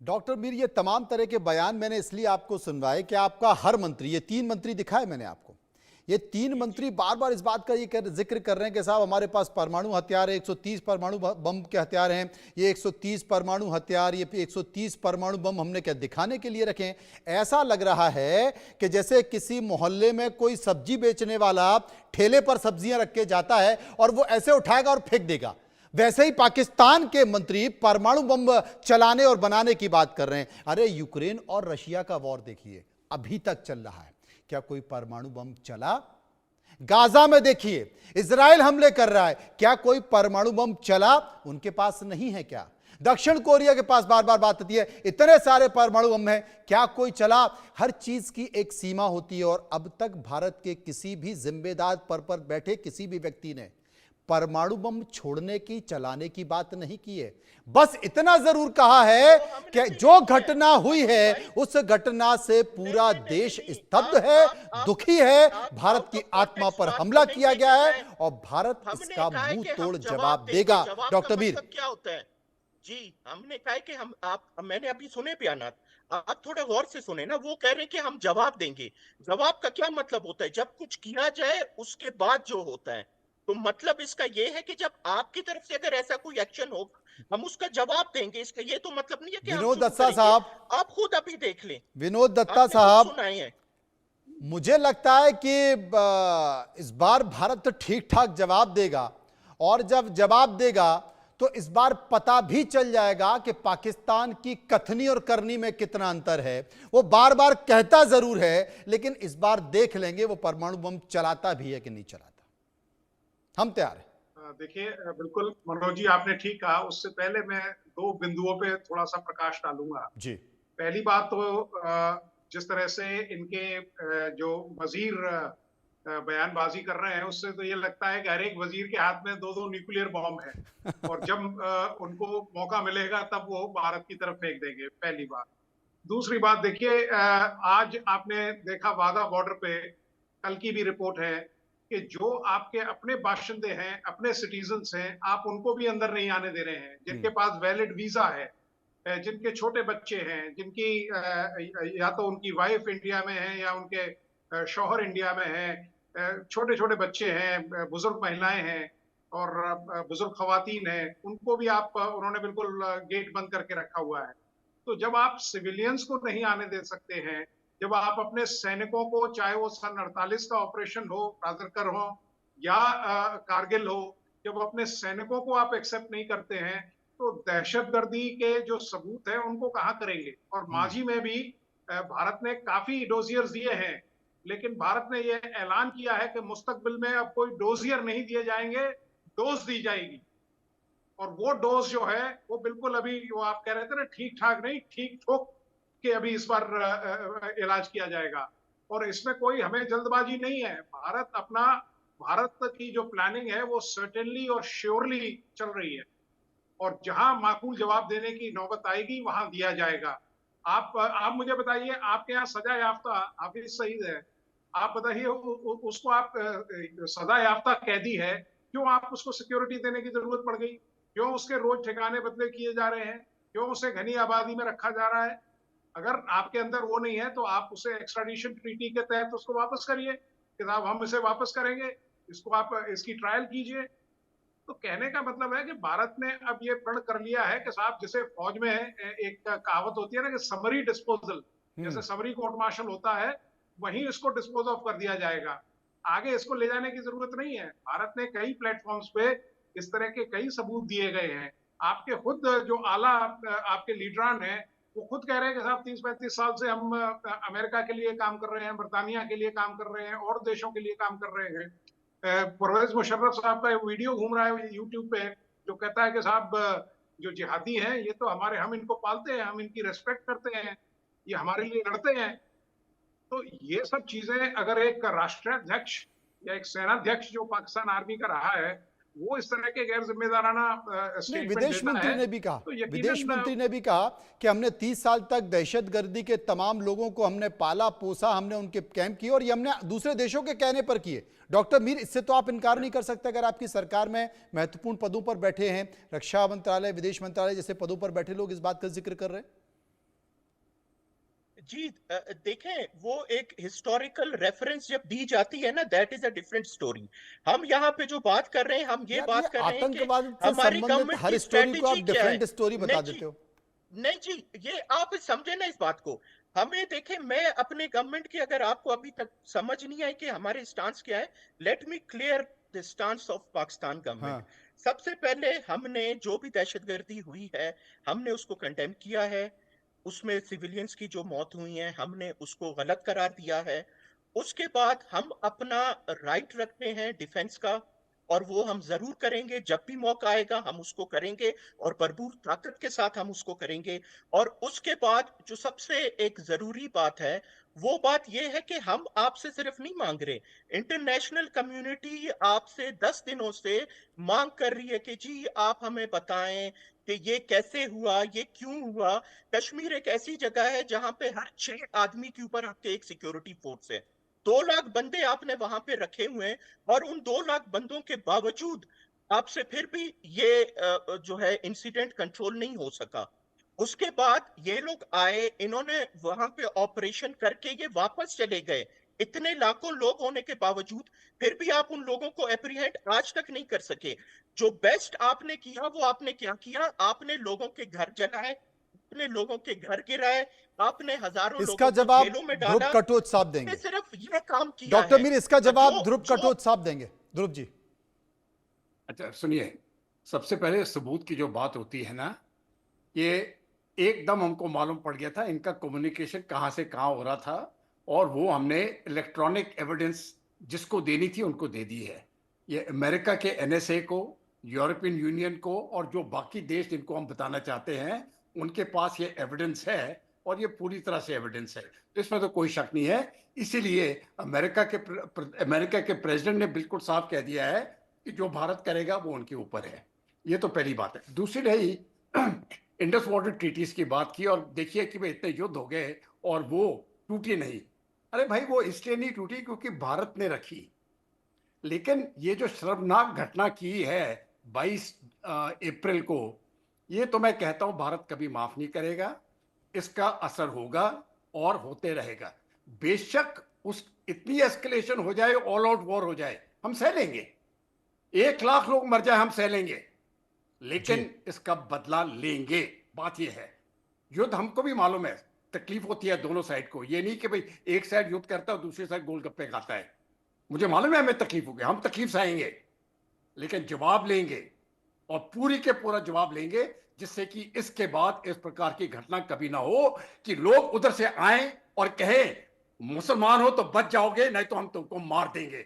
Doctor Mir, ये तमाम तरह के बयान मैंने इसलिए आपको सुनवाए कि आपका हर मंत्री, ये 3 मंत्री दिखाए मैंने आपको, ये 3 मंत्री बार बार इस बात का जिक्र कर रहे हैं कि साहब हमारे पास परमाणु हथियार है, 130 परमाणु बम के हथियार हैं, ये 130 परमाणु हथियार, ये 130 परमाणु बम हमने क्या दिखाने के लिए रखे हैं? ऐसा लग रहा है कि जैसे किसी मोहल्ले में कोई सब्जी बेचने वाला ठेले पर सब्जियां रख के जाता है और वो ऐसे उठाएगा और फेंक देगा, वैसे ही पाकिस्तान के मंत्री परमाणु बम चलाने और बनाने की बात कर रहे हैं। अरे यूक्रेन और रशिया का वॉर देखिए, अभी तक चल रहा है, क्या कोई परमाणु बम चला? गाजा में देखिए, इजराइल हमले कर रहा है, क्या कोई परमाणु बम चला? उनके पास नहीं है क्या? दक्षिण कोरिया के पास बार बार बात होती है, इतने सारे परमाणु बम हैं, क्या कोई चला? हर चीज की एक सीमा होती है और अब तक भारत के किसी भी जिम्मेदार पद पर बैठे किसी भी व्यक्ति ने परमाणु बम छोड़ने की, चलाने की बात नहीं की है। बस इतना जरूर कहा है कि जो घटना हुई है उस घटना से पूरा देश स्तब्ध है, दुखी है, भारत की आत्मा पर हमला किया गया है और भारत इसका मुंह तोड़ जवाब देगा। डॉक्टर मीर, क्या होता है जी? हमने कहा कि मैंने अभी सुने बयान, आप थोड़ा गौर से सुने ना। वो कह रहे हैं कि हम जवाब देंगे। जवाब का क्या मतलब होता है? जब कुछ किया जाए उसके बाद जो होता है। तो मतलब इसका ये है कि जब आपकी तरफ से अगर ऐसा कोई एक्शन हो, हम उसका जवाब देंगे। इसका ये तो मतलब नहीं है कि हम विनोद शुरू दत्ता करेंगे। साहब, आप खुद अभी देख लें, विनोद दत्ता आपने खुद साहब, सुनाए हैं। मुझे लगता है कि इस बार भारत तो ठीक ठाक जवाब देगा और जब जवाब देगा तो इस बार पता भी चल जाएगा कि पाकिस्तान की कथनी और करनी में कितना अंतर है। वो बार बार कहता जरूर है, लेकिन इस बार देख लेंगे वो परमाणु बम चलाता भी है कि नहीं चलाता। हम तैयार हैं। देखिए, बिल्कुल मनोज जी, आपने ठीक कहा। उससे पहले मैं 2 बिंदुओं पे थोड़ा सा प्रकाश डालूंगा जी। पहली बात तो जिस तरह से इनके जो वजीर बयानबाजी कर रहे हैं, उससे तो ये लगता है कि हर एक वजीर के हाथ में 2-2 न्यूक्लियर बॉम्ब है और जब उनको मौका मिलेगा तब वो भारत की तरफ फेंक देंगे, पहली बात। दूसरी बात देखिए, आज आपने देखा वाघा बॉर्डर पे कल की भी रिपोर्ट है कि जो आपके अपने बाशिंदे हैं, अपने सिटीजन्स हैं, आप उनको भी अंदर नहीं आने दे रहे हैं, जिनके पास वैलिड वीजा है, जिनके छोटे बच्चे हैं, जिनकी या तो उनकी वाइफ इंडिया में है या उनके शौहर इंडिया में है, छोटे छोटे बच्चे हैं, बुजुर्ग महिलाएं हैं और बुजुर्ग खवातीन हैं, उनको भी आप उन्होंने बिल्कुल गेट बंद करके रखा हुआ है। तो जब आप सिविलियंस को नहीं आने दे सकते हैं, जब आप अपने सैनिकों को, चाहे वो सन 48 का ऑपरेशन हो, राजरकर हो या कारगिल हो, जब अपने सैनिकों को आप एक्सेप्ट नहीं करते हैं, तो दहशतगर्दी के जो सबूत हैं उनको कहां करेंगे? और माजी में भी भारत ने काफी डोजियर्स दिए हैं, लेकिन भारत ने यह ऐलान किया है कि मुस्तकबिल में अब कोई डोजियर नहीं दिए जाएंगे, डोज दी जाएगी। और वो डोज जो है वो बिल्कुल अभी वो आप कह रहे थे ना, ठीक ठाक नहीं, ठीक ठोक के अभी इस बार इलाज किया जाएगा। और इसमें कोई हमें जल्दबाजी नहीं है। भारत की जो प्लानिंग है वो सर्टेनली और श्योरली चल रही है और जहां माकूल जवाब देने की नौबत आएगी वहां दिया जाएगा। आप मुझे बताइए, आपके यहाँ सजा याफ्ता हाफिज सईद है, आप बताइए उसको आप सजा याफ्ता कैदी है, क्यों आप उसको सिक्योरिटी देने की जरूरत पड़ गई? क्यों उसके रोज ठिकाने बदले किए जा रहे हैं? क्यों उसे घनी आबादी में रखा जा रहा है? अगर आपके अंदर वो नहीं है तो आप उसे एक्स्ट्राडिशन ट्रीटी के तहत उसको वापस करिए कि साहब हम इसे वापस करेंगे, इसको आप इसकी ट्रायल कीजिए। तो कहने का मतलब है कि भारत ने अब ये प्रण कर लिया है कि साहब, जैसे फौज में एक कहावत होती है ना कि समरी डिस्पोजल, जैसे समरी कोर्ट मार्शल होता है, वहीं इसको डिस्पोज ऑफ कर दिया जाएगा। आगे इसको ले जाने की जरूरत नहीं है। भारत ने कई प्लेटफॉर्म्स पे इस तरह के कई सबूत दिए गए हैं। आपके खुद जो आला आपके लीडरान हैं, वो खुद कह रहे हैं कि साहब 30-35 साल से हम अमेरिका के लिए काम कर रहे हैं, बरतानिया के लिए काम कर रहे हैं और देशों के लिए काम कर रहे हैं। परवेज मुशर्रफ साहब का वीडियो घूम रहा है यूट्यूब पे, जो कहता है कि साहब जो जिहादी हैं ये तो हमारे, हम इनको पालते हैं, हम इनकी रेस्पेक्ट करते हैं, ये हमारे लिए लड़ते हैं। तो ये सब चीजें अगर एक राष्ट्राध्यक्ष या एक सेनाध्यक्ष जो पाकिस्तान आर्मी का रहा है वो इस तरह के गैर जिम्मेदाराना स्टेटमेंट विदेश देता मंत्री है, ने भी कहा, तो विदेश यकीनन मंत्री ने भी कहा कि हमने 30 साल तक दहशतगर्दी के तमाम लोगों को हमने पाला पोसा, हमने उनके कैंप किए और ये हमने दूसरे देशों के कहने पर किए। डॉक्टर मीर, इससे तो आप इनकार नहीं कर सकते, अगर आपकी सरकार में महत्वपूर्ण पदों पर बैठे हैं, रक्षा मंत्रालय, विदेश मंत्रालय जैसे पदों पर बैठे लोग इस बात का जिक्र कर रहे हैं। जी देखें, वो एक हिस्टोरिकल रेफरेंस जब दी जाती है ना, that is a different story. हम यहाँ पे जो बात कर रहे हैं, हम ये यार ये बात कर रहे हैं कि आतंकवाद से हमारी संबंधित गवर्नमेंट हर की स्टोरी को स्ट्रेटेजी आप क्या है। डिफरेंट स्टोरी नहीं बता जी, देते हो। नहीं जी, ये आप समझे ना इस बात को। हमें देखें, मैं अपने गवर्नमेंट की, अगर आपको अभी तक समझ नहीं आई कि हमारे स्टांस क्या है, let me clear the stance of Pakistan government. हाँ, सबसे पहले हमने जो भी दहशतगर्दी हुई है, हमने उसको कंडेम किया है। उसमें सिविलियंस की जो मौत हुई है, हमने उसको गलत करार दिया है। उसके बाद हम अपना राइट रखते हैं डिफेंस का, और वो हम जरूर करेंगे। जब भी मौका आएगा हम उसको करेंगे, और भरपूर ताकत के साथ हम उसको करेंगे। और उसके बाद जो सबसे एक जरूरी बात है, वो बात ये है कि हम आपसे सिर्फ नहीं मांग रहे, इंटरनेशनल कम्युनिटी आपसे 10 दिनों से मांग कर रही है कि जी आप हमें बताएं कि ये कैसे हुआ, ये क्यों हुआ। कश्मीर एक ऐसी जगह है जहां पे हर 6 आदमी के ऊपर आपके एक सिक्योरिटी फोर्स है। 2 लाख बंदे आपने वहां पे रखे हुए हैं, और उन 2 लाख बंदों के बावजूद आपसे फिर भी ये जो है इंसिडेंट कंट्रोल नहीं हो सका। उसके बाद ये लोग आए, इन्होंने वहां पे ऑपरेशन करके ये वापस चले गए। इतने लाखों लोग होने के बावजूद फिर भी आप उन लोगों को एप्रीहेंड आज तक नहीं कर सके। जो बेस्ट आपने किया, वो आपने क्या किया, आपने लोगों के घर जलाए, अपने लोगों के घर गिराए, आपने हजारों इसका लोगों को जवाब जेलों में ध्रुव डाला। कटोच साहब ने देंगे। सिर्फ ये काम किया डॉक्टर है। मीर, इसका जवाब जो ध्रुव जो कटोच साहब देंगे। ध्रुव जी। अच्छा सुनिए, सबसे पहले सबूत की जो बात होती है ना, ये एकदम हमको मालूम पड़ गया था इनका कम्युनिकेशन कहाँ से कहाँ हो रहा था, और वो हमने इलेक्ट्रॉनिक एविडेंस जिसको देनी थी उनको दे दी है। ये अमेरिका के एनएसए को, यूरोपियन यूनियन को, और जो बाकी देश जिनको हम बताना चाहते हैं उनके पास ये एविडेंस है, और ये पूरी तरह से एविडेंस है, तो इसमें तो कोई शक नहीं है। इसीलिए अमेरिका के प्रेसिडेंट ने बिल्कुल साफ कह दिया है कि जो भारत करेगा वो उनके ऊपर है। ये तो पहली बात है। दूसरी रही इंडस वाटर ट्रीटीज की बात की, और देखिए कि भाई इतने युद्ध हो गए और वो टूटी नहीं। अरे भाई वो इसलिए नहीं टूटी क्योंकि भारत ने रखी। लेकिन ये जो शर्मनाक घटना की है 22 अप्रैल को, ये तो मैं कहता हूं भारत कभी माफ नहीं करेगा। इसका असर होगा और होते रहेगा। बेशक उस इतनी एस्केलेशन हो जाए, ऑल आउट वॉर हो जाए, हम सह लेंगे। 1 लाख लोग मर जाए हम सह लेंगे, जी। लेकिन इसका बदला लेंगे। बात यह है, युद्ध हमको भी मालूम है, तकलीफ होती है दोनों साइड को। ये नहीं कि भाई एक साइड युद्ध करता है और दूसरी साइड गोलगप्पे खाता है। मुझे मालूम है हमें तकलीफ होगी, हम तकलीफ सहेंगे, लेकिन जवाब लेंगे, और पूरी के पूरा जवाब लेंगे, जिससे कि इसके बाद इस प्रकार की घटना कभी ना हो कि लोग उधर से आए और कहें मुसलमान हो तो बच जाओगे, नहीं तो हम तुमको मार देंगे।